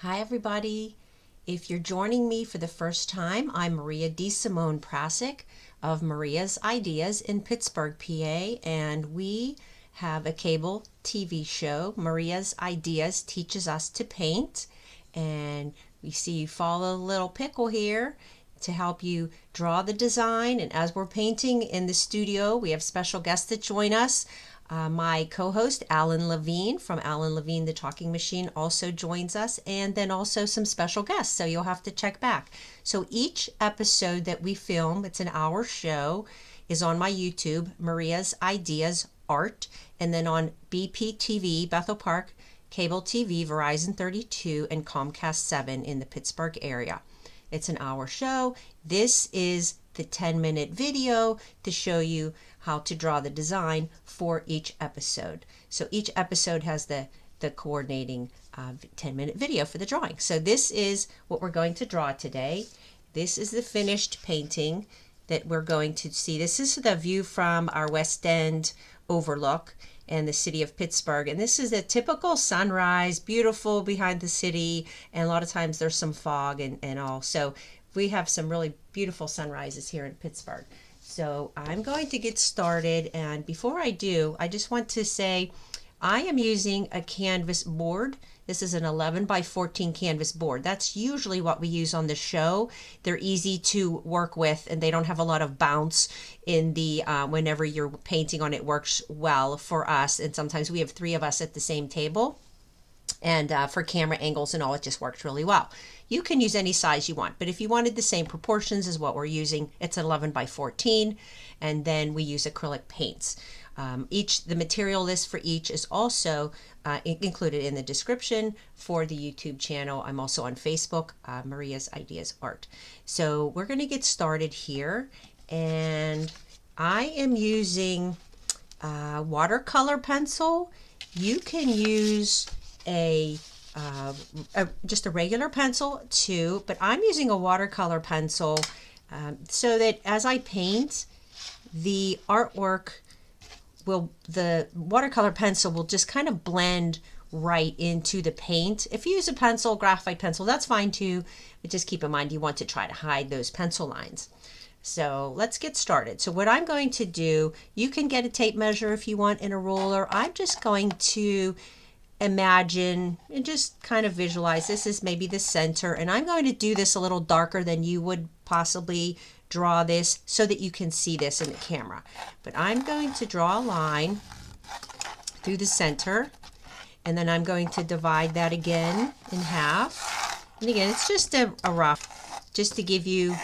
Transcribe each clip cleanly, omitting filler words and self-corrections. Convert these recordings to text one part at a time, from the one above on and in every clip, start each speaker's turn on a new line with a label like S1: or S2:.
S1: Hi everybody. If you're joining me for the first time, I'm Maria DeSimone Prascak of Maria's Ideas in Pittsburgh, PA, and we have a cable TV show. Maria's Ideas teaches us to paint, and we see you follow a little pickle here to help you draw the design. And as we're painting in the studio, we have special guests that join us. My co-host Alan Levine from Alan Levine the Talking Machine also joins us, and then also some special guests, so you'll have to check back. So each episode that we film, it's an hour show, is on my YouTube, Maria's Ideas Art, and then on BPTV, Bethel Park Cable TV, Verizon 32, and Comcast 7 in the Pittsburgh area. It's an hour show. This is the 10-minute video to show you how to draw the design for each episode. So each episode has the coordinating 10-minute video for the drawing. So this is what we're going to draw today. This is the finished painting that we're going to see. This is the view from our West End overlook and the city of Pittsburgh. And this is a typical sunrise, beautiful behind the city. And a lot of times there's some fog and all. So we have some really beautiful sunrises here in Pittsburgh. So I'm going to get started, and before I do, I just want to say I am using a canvas board. This is an 11 by 14 canvas board. That's usually what we use on the show. They're easy to work with, and they don't have a lot of bounce in the whenever you're painting on it. Works well for us, and sometimes we have 3 of us at the same table. And for camera angles and all, it just works really well. You can use any size you want, but if you wanted the same proportions as what we're using, it's 11 by 14, and then we use acrylic paints. The material list for each is also included in the description for the YouTube channel. I'm also on Facebook, Maria's Ideas Art. So we're going to get started here, and I am using watercolor pencil. You can use just a regular pencil too, but I'm using a watercolor pencil so that as I paint, the artwork the watercolor pencil will just kind of blend right into the paint. If you use a pencil, graphite pencil, that's fine too, but just keep in mind you want to try to hide those pencil lines. So let's get started. So what I'm going to do, you can get a tape measure if you want and a ruler. I'm just going to imagine and just kind of visualize this is maybe the center, and I'm going to do this a little darker than you would possibly draw this so that you can see this in the camera. But I'm going to draw a line through the center, and then I'm going to divide that again in half. And again, it's just a rough, just to give you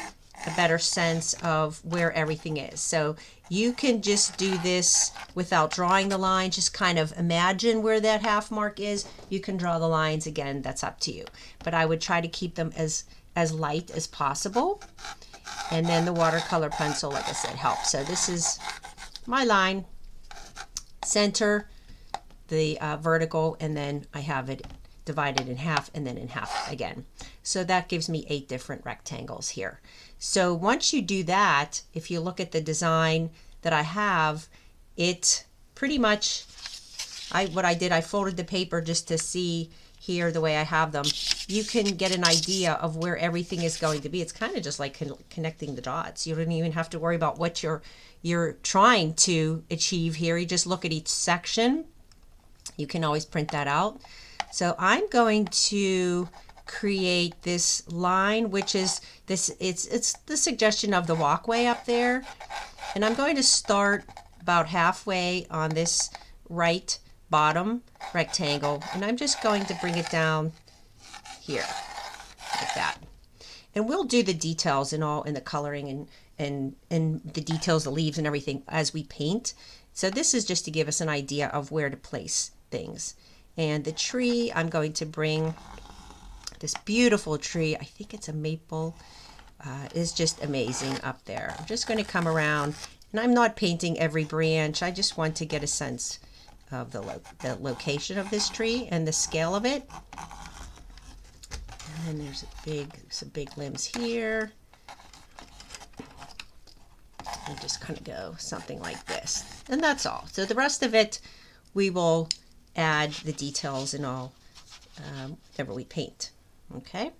S1: a better sense of where everything is. So you can just do this without drawing the line, just kind of imagine where that half mark is. You can draw the lines again, that's up to you. But I would try to keep them as light as possible. And then the watercolor pencil, like I said, helps. So this is my line, center, the vertical, and then I have it divided in half and then in half again. So that gives me 8 different rectangles here. So once you do that, if you look at the design that I have, it pretty much, what I did, I folded the paper just to see here the way I have them. You can get an idea of where everything is going to be. It's kind of just like connecting the dots. You don't even have to worry about what you're trying to achieve here. You just look at each section. You can always print that out. So I'm going to create this line, which is this, it's the suggestion of the walkway up there. And I'm going to start about halfway on this right bottom rectangle, and I'm just going to bring it down here like that. And we'll do the details and all in the coloring and the details, the leaves and everything as we paint. So this is just to give us an idea of where to place things. And the tree, I'm going to bring this beautiful tree, I think it's a maple, is just amazing up there. I'm just going to come around, and I'm not painting every branch. I just want to get a sense of the location of this tree and the scale of it. And then there's some big limbs here. And just kind of go something like this. And that's all. So the rest of it, we will add the details and all whenever we paint. Okay,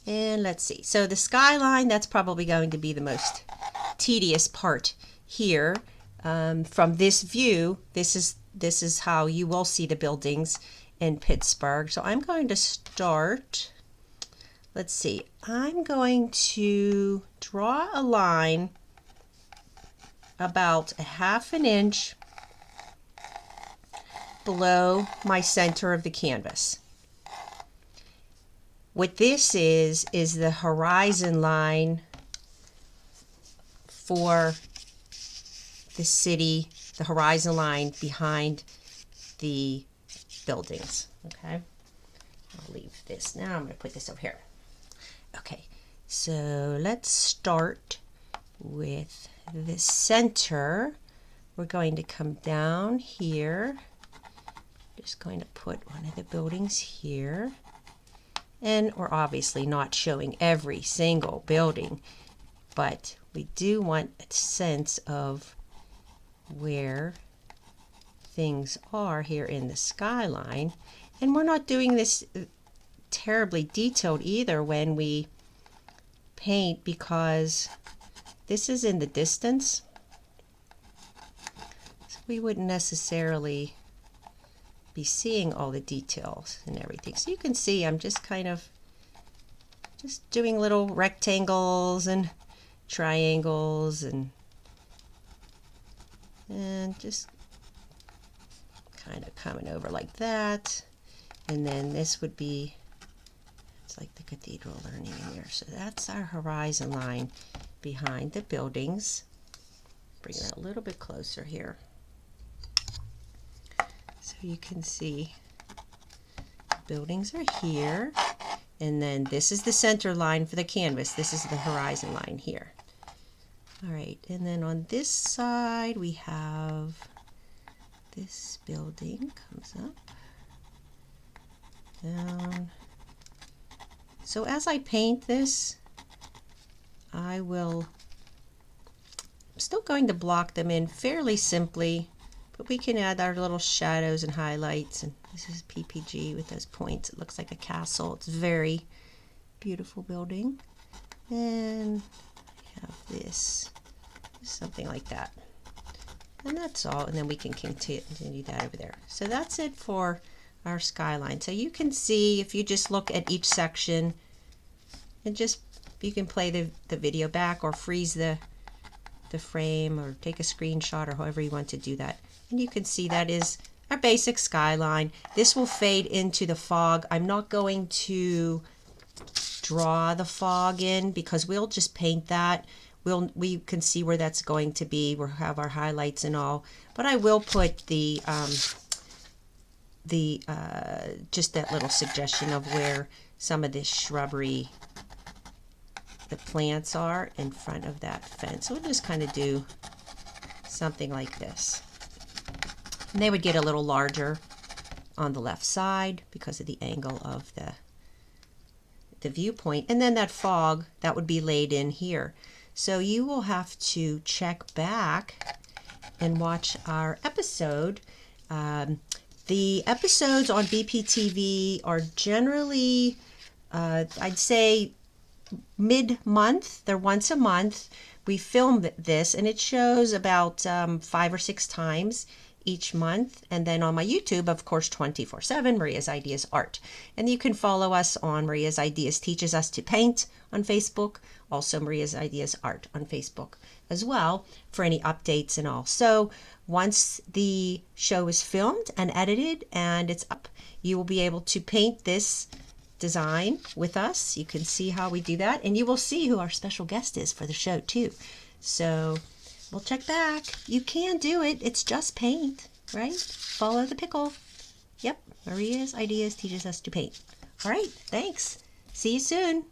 S1: and let's see. So the skyline, that's probably going to be the most tedious part here. From this view, this is how you will see the buildings in Pittsburgh. So I'm going to start, let's see, I'm going to draw a line about a ½ inch below my center of the canvas. What this is the horizon line for the city, the horizon line behind the buildings. Okay, I'll leave this now. I'm going to put this over here. Okay, so let's start with the center. We're going to come down here. Just going to put one of the buildings here. And we're obviously not showing every single building, but we do want a sense of where things are here in the skyline. And we're not doing this terribly detailed either when we paint, because this is in the distance, so we wouldn't necessarily be seeing all the details and everything. So you can see I'm just kind of just doing little rectangles and triangles and just kind of coming over like that. And then this would be, it's like the cathedral learning in here. So that's our horizon line behind the buildings. Bring that a little bit closer here, so you can see buildings are here, and then this is the center line for the canvas. This is the horizon line here. All right, and then on this side we have this building comes up, down. So as I paint this, I'm still going to block them in fairly simply, but we can add our little shadows and highlights. And this is PPG with those points. It looks like a castle. It's a very beautiful building. And I have this, something like that. And that's all. And then we can continue that over there. So that's it for our skyline. So you can see, if you just look at each section, and just, you can play the video back or freeze the frame or take a screenshot or however you want to do that. And you can see that is our basic skyline. This will fade into the fog. I'm not going to draw the fog in because we'll just paint that. We can see where that's going to be. We'll have our highlights and all, but I will put the just that little suggestion of where some of this shrubbery, the plants are in front of that fence. So we'll just kind of do something like this. And they would get a little larger on the left side because of the angle of the viewpoint. And then that fog, that would be laid in here. So you will have to check back and watch our episode. The episodes on BPTV are generally, I'd say, mid-month. They're once a month. We film this, and it shows about 5 or 6 times each month. And then on my YouTube, of course, 24/7, Maria's Ideas Art. And you can follow us on Maria's Ideas Teaches Us to Paint on Facebook, also Maria's Ideas Art on Facebook as well, for any updates and all. So once the show is filmed and edited and it's up, you will be able to paint this design with us. You can see how we do that, and you will see who our special guest is for the show too. So we'll check back. You can do it. It's just paint, right? Follow the pickle. Yep, Maria's Ideas Teaches Us to Paint. All right, thanks. See you soon.